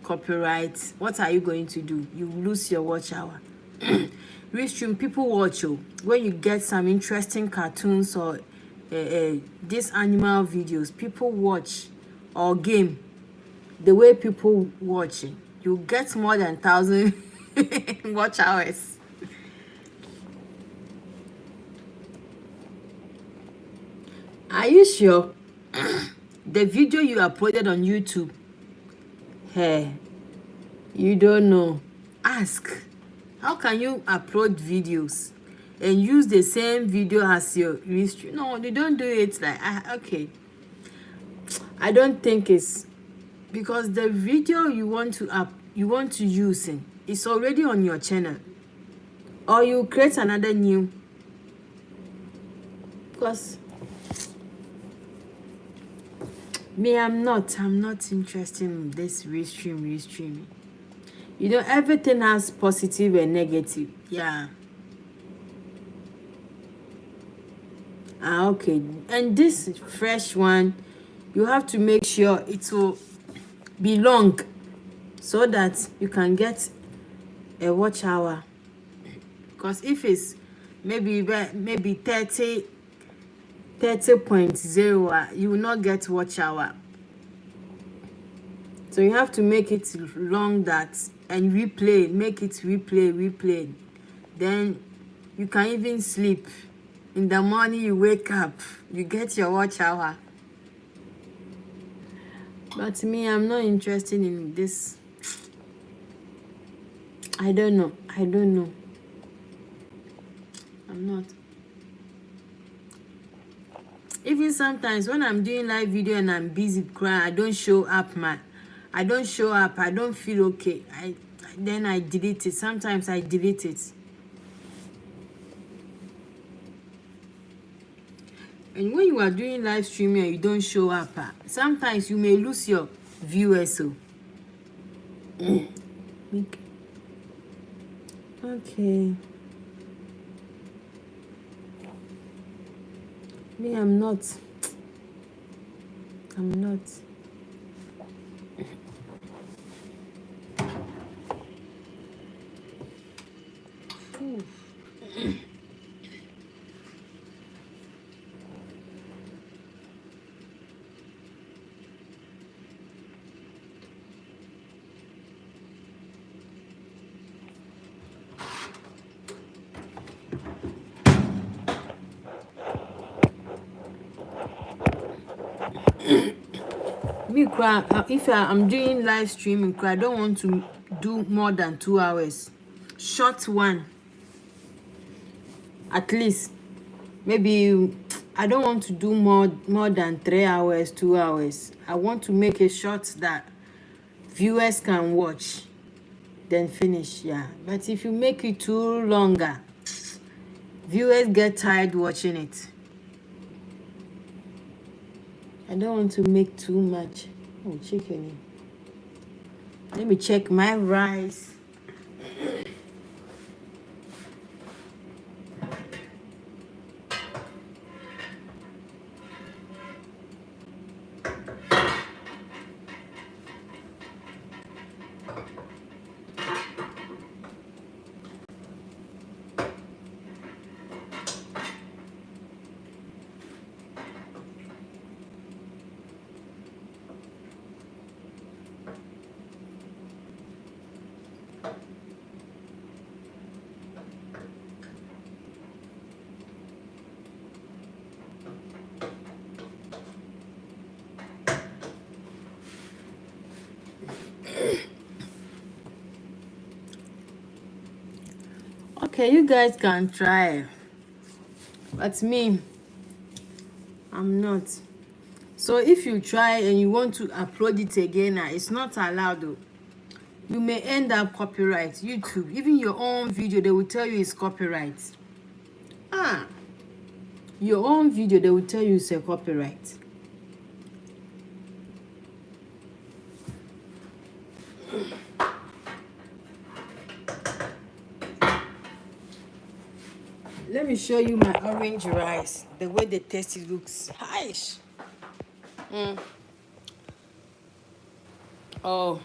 copyright, what are you going to do? You lose your watch hour. Restream, people watch you when you get some interesting cartoons or these animal videos. People watch, or game, the way people watching, you get more than 1,000 watch hours. Are you sure? The video you uploaded on YouTube, hey, you don't know. Ask, how can you upload videos and use the same video as your history? No, they don't do it like, okay. I don't think it's because the video you want to use it, it's already on your channel, or you create another new. Because me, I'm not interested in this restreaming. You know, everything has positive and negative. Yeah. Okay. And this fresh one, you have to make sure it will be long so that you can get a watch hour. Because if it's maybe 30.0, you will not get watch hour. So you have to make it long, that and replay, make it replay. Then you can even sleep. In the morning you wake up, you get your watch hour. But me, I'm not interested in this. I don't know. I'm not. Even sometimes when I'm doing live video and I'm busy crying, I don't show up. I don't feel okay. Then I delete it. Sometimes I delete it. And when you are doing live streaming and you don't show up, sometimes you may lose your viewers. So okay. Me, I'm not. Me cry, if I'm doing live streaming, I don't want to do more than 2 hours. Short one. At least. Maybe I don't want to do more than 3 hours, 2 hours. I want to make it short that viewers can watch, then finish. Yeah. But if you make it too longer, viewers get tired watching it. I don't want to make too much. Oh, chicken. Let me check my rice. Okay, you guys can try, but me, I'm not. So if you try and you want to upload it again, it's not allowed though. You may end up copyright. YouTube, even your own video, they will tell you it's copyright. Your own video, they will tell you it's a copyright. Let me show you my orange rice, the way the taste looks. Hish. Oh.